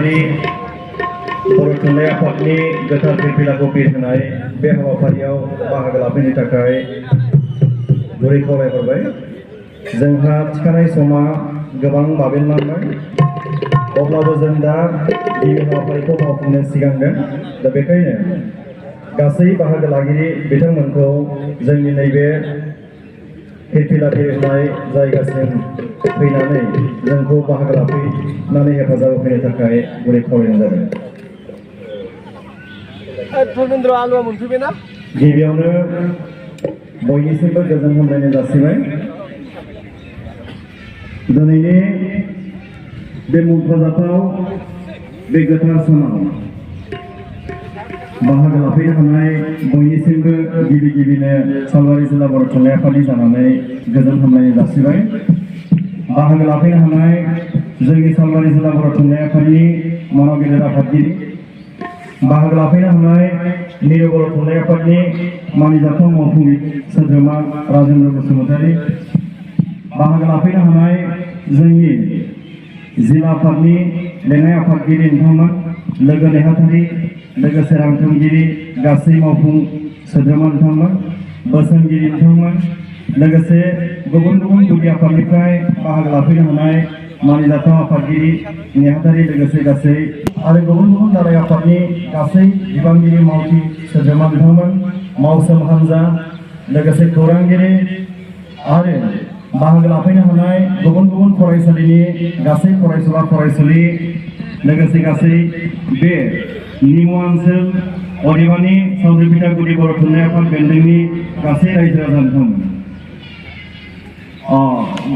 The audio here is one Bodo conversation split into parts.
हाबाफारि बर' थुनलाइ आफादनि गोथार फिरफिलाखौ बिरहोनाय बे हाबाफारियाव बाहागो लाफैनो थाखाय गुरै खावलायहरबाय। जोंहा थिखानाय समा गोबां बाबेनलांबाय, अब्लाबो जों दा गिबि हाबाफारिखौ मावफुंनो सिगांदों। दा बेखायनो गासै बाहागो लागिरि बिथांमोनखौ जोंनि नैबे फिरफिला बिरहोनाय जायगासिम फैनानै जोंखौ बाहागो लाफैनानै हेफाजाब होफैनो थाखाय गुरै खावलायनाय जाबाय। धर्मेन्द्र आलुआ मोनफैबायना? गिबियावनो बयनिसिमबो गोजोन हामलायनाय जासिबाय। दिनैनि बे मुंख'जाथाव बे गोथार सानाव बाहागो लाफैनो हानाय बयनिसिमबो गिबिनो सालबारि जिल्ला बर' थुनलाइ आफादनि जानानै गोजोन हामलायनाय जासिबाय। बाहागो लाफैनो हानाय जोंनि सालबारि जिल्ला बर' थुनलाइ आफादनि मानगिरि आफादगिरि, बाहागो लाफैनो हानाय मिरु बर' थुनलाइ आफादनि मानिजाथाव मावफुंगिरि सोद्रोमा राजेन्द्र बसुमतारी, बाहागो लाफैनो हानाय जोंनि जिल्ला आफादनि लेङाइ आफादगिरि नोंथांमोन, लोगो नेहाथारि, लोगोसे रांथुमगिरि, गासै मावफुं सोद्रोमा नोंथांमोन, बोसोनगिरि नोंथांमोन, लोगोसे गुबुन गुदि आफादनिफ्राय बाहागो लाफैनो हानाय मानिजाथाव आफादगिरि नेहाथारि, लोगोसे गासै आरो गुबुन दालाइ आफादनि गासै बिबानगिरि मावथि सोद्रोमा नोंथांमोन, मावसोम हान्जा, लोगोसे खौरांगिरि आरो बाहागो लाफैनो हानाय गुबुन फरायसालिनि गासै फरायसुला फरायसुलि, लोगोसे गासै बे निमु ओनसोल अदेबानि सावथुनबिथा गुदि बर' थुनलाइ आफाद बेन्दोंनि गासै रायजो राजा नोंथांमोन,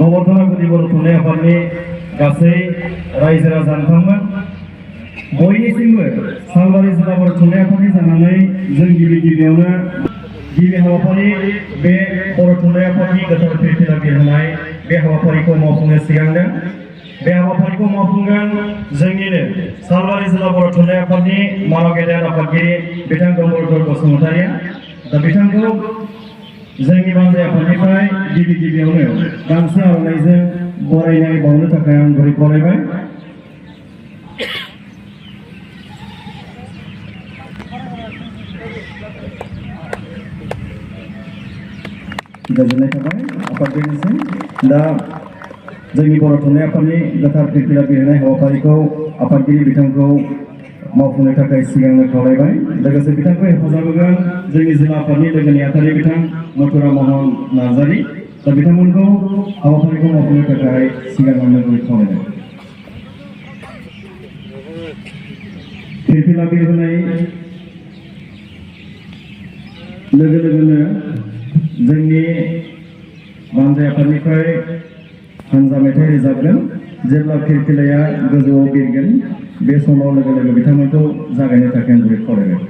गबर्धना गुदि बर' थुनलाइ आफादनि गासै रायजो राजा नोंथांमोन, बयनिसिमबो सालबारि जिल्ला बर' थुनलाइ आफादनि जानानै जों गिबियावनो गिबि हाबाफारि बे बर' थुनलाइ आफादनि गोथार फिरफिला बिरहोनाय बे हाबाफारिखौ मावफुंनो सिगांदों। बे हाबाफारिखौ मावफुंगोन जोंनिनो सालबारि जिल्ला बर' थुनलाइ आफादनि मानव गेदेर आफादगिरि बिथां गंगरधर बसुमतारीया। दा बिथांखौ जोंनि बानजाय आफादनिफ्राय गिबियावनो गांसे आर'नाइजों बरायनाय बावनो थाखाय आं गुरै खावलायबाय। गोजोननाय थाबाय आफादगिरिनिसिम। दा जोंनि बर' थुनलाइ आफादनि गोथार फिरफिला बिरहोनाय हाबाफारिखौ आफादगिरि बिथांखौ मावफुंनो थाखाय सिगांनो खावलायबाय। लोगोसे बिथांखौ हेफाजाब होगोन जोंनि जिल्ला आफादनि लोगो नेहाथारि बिथां मथुराम मोहन नार्जारी। दा बिथांमोनखौ हाबाफारिखौ मावफुंनो थाखाय सिगाङावनो गुरै खावलायबाय। फिरफिला बिरहोनाय लोगोनो जोंनि बानजाय आफादनिफ्राय हानजा मेथाइ रोजाबगोन। जेब्ला फिरफिलाया गोजौआव बिरगोन बे समाव लोगो बिथांमोनखौ जागायनो थाखाय आं गुरै खावलायबाय।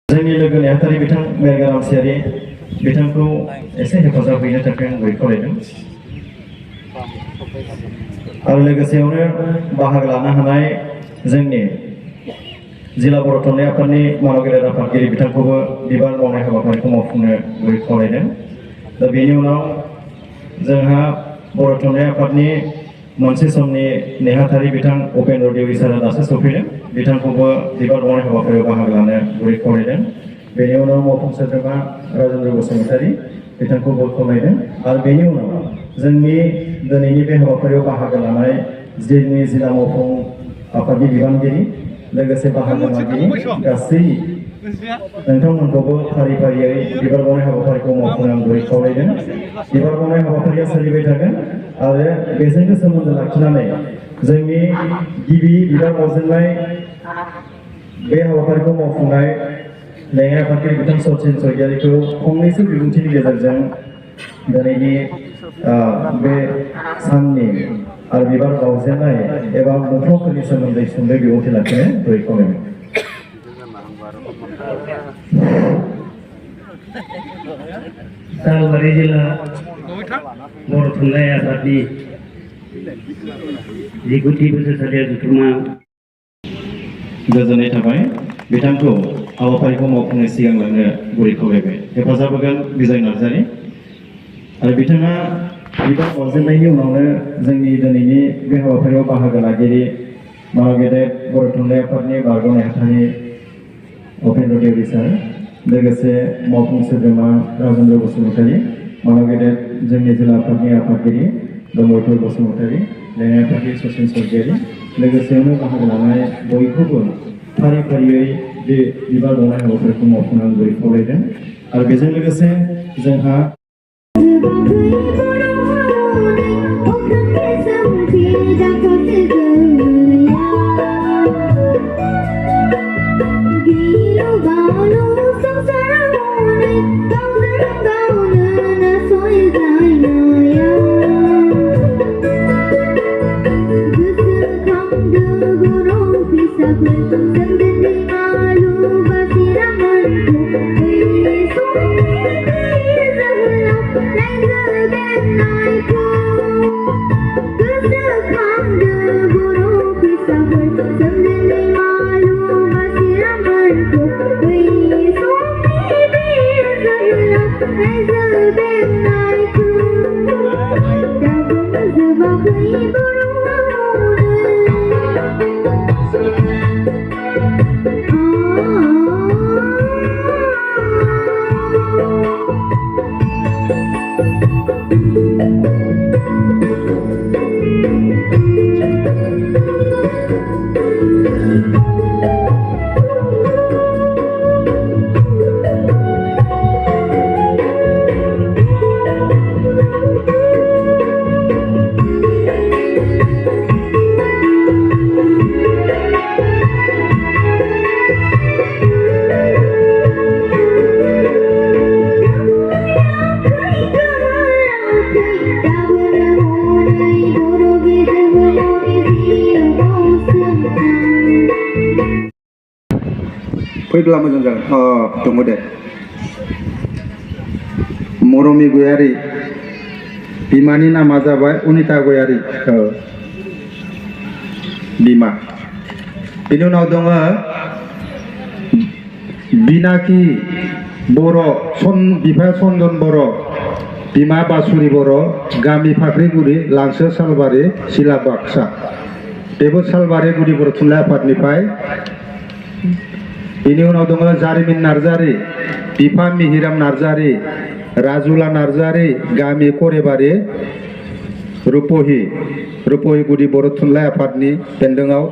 जोंनि लोगो नेहाथारि बिथां मेरगाराम सियारि बिथांखौ एसे हेफाजाब हैनो थाखाय आं गुरै खावलायदों आरो लोगोसेयावनो बाहागो लानो हानाय जोंनि जिल्ला बर' थुनलाइ आफादनि मानगिरि आफादगिरि बिथांखौबो बिबान बावनाय हाबाफारिखौ मावफुंनो गुरै खावलायदों दा बेनि उनाव जोंहा बर' थुनलाइ आफादनि मोनसे समनि नेहाथारि बिथां उपेन्द्र देवि सारा दासो सफैदों बिथांखौबो बिबान बावनाय हाबाफारियाव बाहागो लानो गुरै खावलायदों बेनि उनाव मावफुं सोद्रोमा राजेन्द्र बसुमतारी बिथांखौबो खावलायदों आरो बेनि उनाव जोंनि दिनैनि बे हाबाफारियाव बाहागो लानाय जोंनि जिल्ला मावफुं आफादनि बिबानगिरि लोगोसे बाहागो लागिरि गासै नोंथांमोनखौबो फारि फारियै बिबार बावनाय हाबाफारिखौ मावफुंनो आं गुरै खावलायदों बिबार बावनाय हाबाफारिया सोलिबाय थागोन आरो बेजोंनो सोमोन्दो लाखिनानै जोंनि गिबि बिबार बावजेननाय बे हाबाफारिखौ मावफुंनाय लेङाइ आफादगिरि बिथां सचिन स्वरगियारिखौ फंनैसो बिबुंथिनि गेजेरजों दिनैनि बे साननि आरो बिबार बावजेननाय एबा मुंख्लंफोरनि सोमोन्दै सुंद'यै बिबुंथि लाखिनो गुरै खावलायदों सालबारि जिल्ला बर' थुनलाइ आफादनि 19थि बोसोरसालियाव जथुम्मा गोजोननाय थाबाय बिथांखौ हाबाफारिखौ मावफुंनो सिगांलांनो गुरै खावलायबाय हेफाजाब होगोन बिजय नार्जारि आरो बिथाङा बिबार बावजेननायनि उनावनो जोंनि दिनैनि बे हाबाफारियाव बाहागो लागिरि मानगिरि बर' थुनलाइ आफादनि बारग' नेहाथारि उपेन्द्र देवि सार लोगोसे मावफुं सोद्रोमा राजेन्द्र बसुमतारी मानगिरि जोंनि जिल्ला आफादनि आफादगिरि दमयधर बसुमतारी लेङाइ आफादगिरि सचिन स्वरगियारि लोगोसेयावनो बाहागो लानाय बयखौबो फारि फारियै बे बिबार बावनाय हाबाफारिखौ मावफुंनो आं गुरै खावलायदों आरो बेजों लोगोसे जोंहा Come फैब्ला मोजां जागोन दङ दे मरमि गयारि बिमानि नामा जाबाय अनिता गयारि बिमा बेनि उनाव दङ बिनाकि बर' बिफा चन्दन बर' बिमा बासुरि बर' गामि फाख्रिगुरि लांसो सालबारि सिला बाक्सा बेबो सालबारि गुदि बर' थुनलाइ आफादनिफ्राय बेनि उनाव दङ जारिमिन नार्जारि बिफा मिहिराम नार्जारि राजुला नार्जारि गामि करेबारि रुपहि गुदि बर' थुनलाइ आफादनि बेन्दोंआव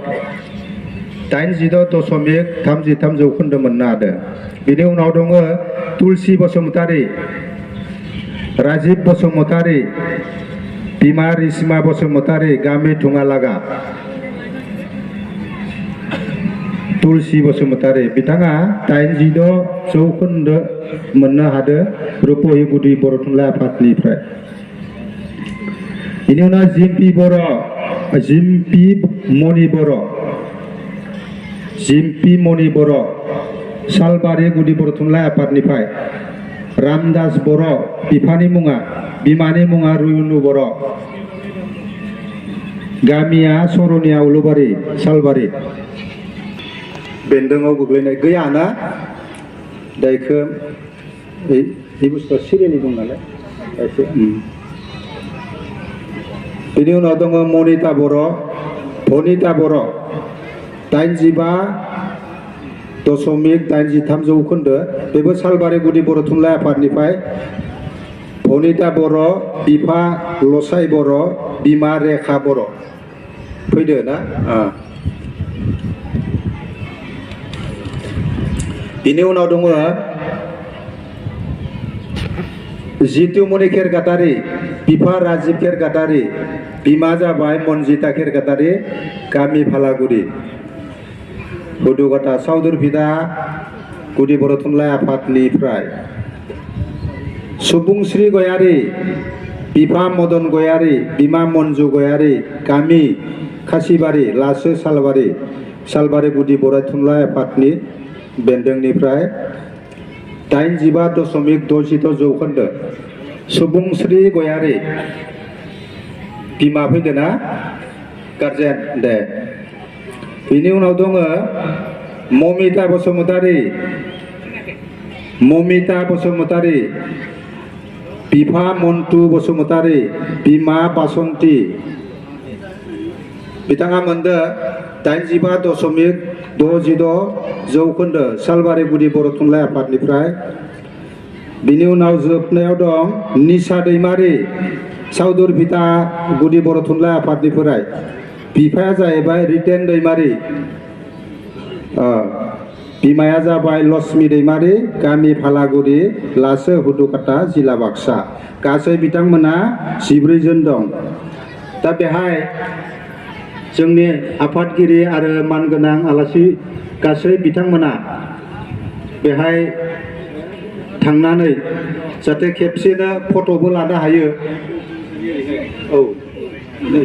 86.33 जौखोन्दो मोननो हादों। बेनि उनाव दङ तुलसि बसुमतारि राजिब बसुमतारि बिमा रिसिमा बसुमतारि गामि धुङालागा तुलसि बसुमतारि बिथाङा 86 जौखोन्दो मोननो हादों रुपहि गुदि बर' थुनलाइ आफादनिफ्राय। बेनि उनाव जिम्पि मणि बर' सालबारि गुदि बर' थुनलाइ आफादनिफ्राय रामदास बर' बिमानि मुङा रुनु बर' गामिया सरनिया उलुबारि सालबारि बेन्दोंआव गोग्लैनाय गैया ना दा बेखौ बे बुस्थुआ सिरियेलि दं नालाय एसे बेनि उनाव दङ मनिता बर' 85.83 जौखोन्दो बेबो सालबारि गुदि बर' थुनलाइ आफादनिफ्राय भनिता बर' बिफा लसाइ बर' बिमा रेखा बर' फैदो ना बेनि उनाव दङ जितुमणि खेरगातारि बिफा राजिब खेरगातारि बिमा जाबाय मनजिता खेरगातारि गामि फालागुरि हुदुगाथा साउदुरभिदा गुदि बर' थुनलाइ आफादनिफ्राय सुबुंस्रि गयारि बिफा मदन गयारि बिमा मन्जु गयारि गामि खासिबारि लासो सालबारि गुदि बर' थुनलाइ आफादनि बेन्दोंनिफ्राय 85.66 जौखोन्दो सुबुंस्रि गयारि बिमा फैदो ना गार्जेन दे बेनि उनाव दङ ममिता बसुमतारि बिफा मन्टु बसुमतारि बिमा बासन्ति बिथाङा मोनदो 85.66 जौखोन्दो सालबारि गुदि बर' थुनलाइ आफादनिफ्राय बिनि उनाव जोबनायाव दं निसा दैमारि साउदुरभिदा गुदि बर' थुनलाइ आफादनिफ्राय बिफाया जाहैबाय रितेन दैमारि बिमाया जाबाय लक्ष्मी दैमारि गामि फालागुरि लासो हुदुकाटा जिल्ला बाक्सा गासै बिथांमोना 14 जन दं। दा बेहाय जोंनि आफादगिरि आरो मानगोनां आलासि गासै बिथांमोना बेहाय थांनानै जाहाथे खेबसेनो फट'बो लानो हायो। औ नै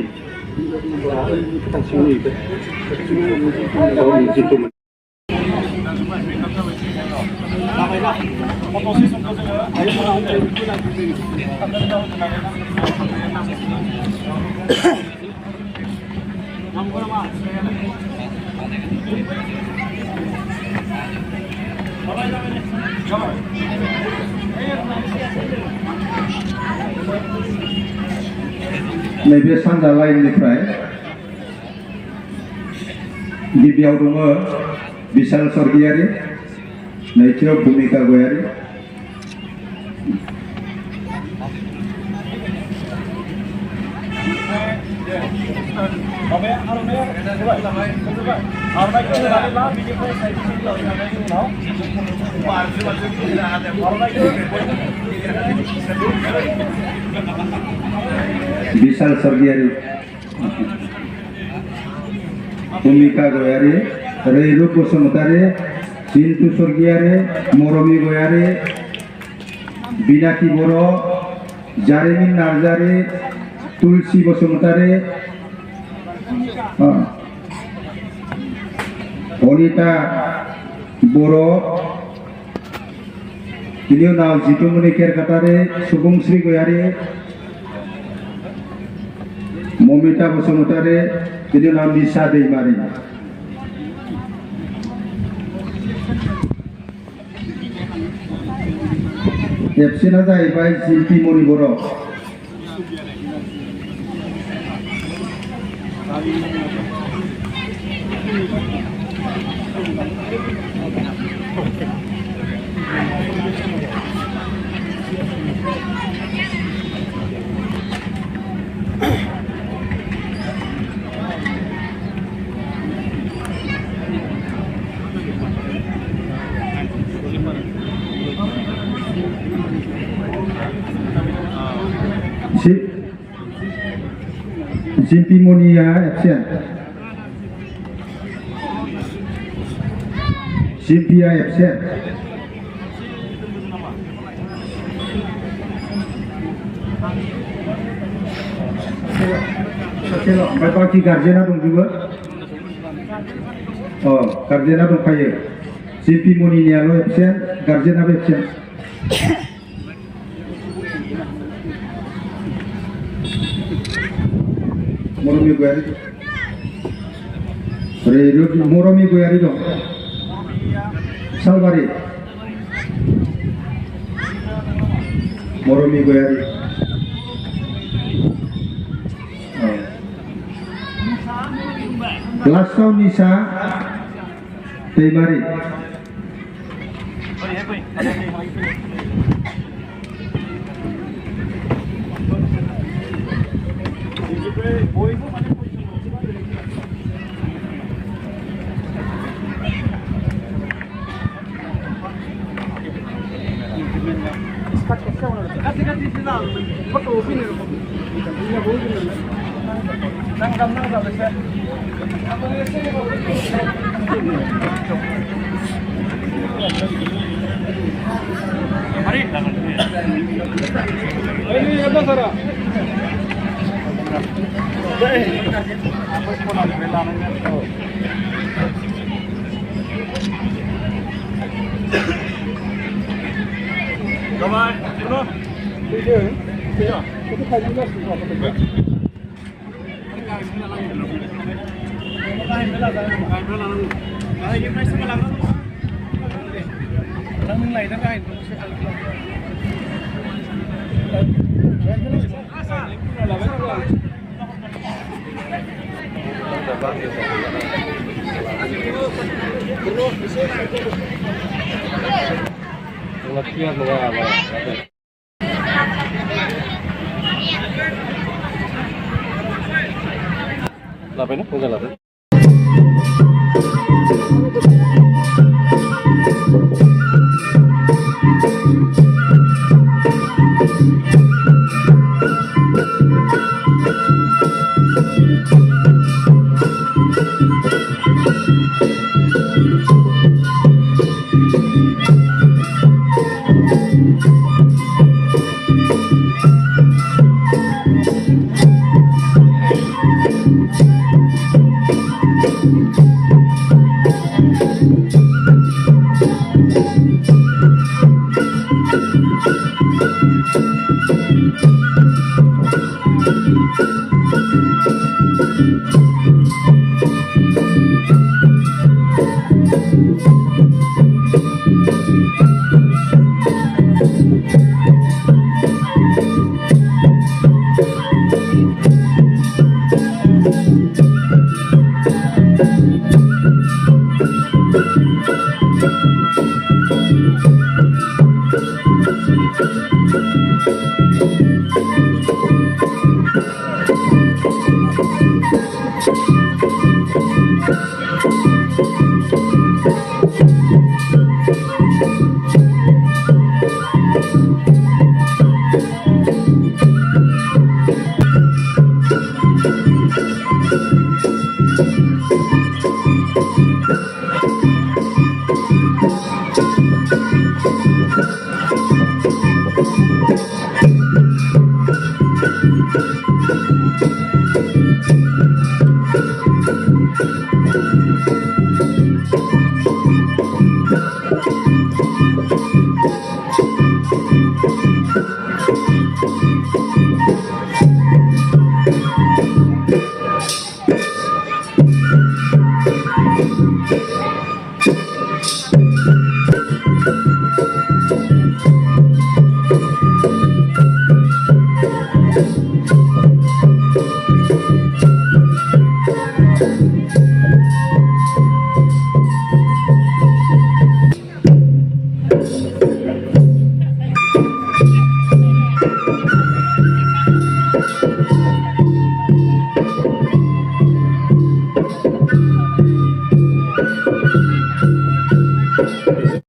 नैबे सानजा लाइननिफ्राय गिबियाव दङ बिशाल स्वर्गियारि, नैथियाव भूमिका गयारि, बिशाल स्वर्गियारि, भूमिका गयारि, रैरुप बसुमतारि, जिन्तु स्वर्गियारि, मरमी गयारि, बिनाकी बर', जारिमिन नार्जारि, तुलसी बसुमतारि, अनिता बर', बिनि उनाव जितुमनि केरकाटारि, सुबुंश्री गयारि, ममिता बसुमतारि, बिनि उनाव निशा दैमारि। एबसेन्टआ जाहैबाय जिम्पि मणि बर'। जिम्पि मणिया एबसेन्ट, जिम्पिया एबसेन्ट, ओमफ्राय बाखि गार्जेना दंजोबो? गार्जेना दंखायो। जिम्पि मणिनियाल' एबसेन्ट, गार्जेनाबो एबसेन्ट। मरमी गयारि, मरमी गयारि दं। सालबारि, मरमी गयारि, लास्टाव निशा दैमारि। Lapai na, punta lapai.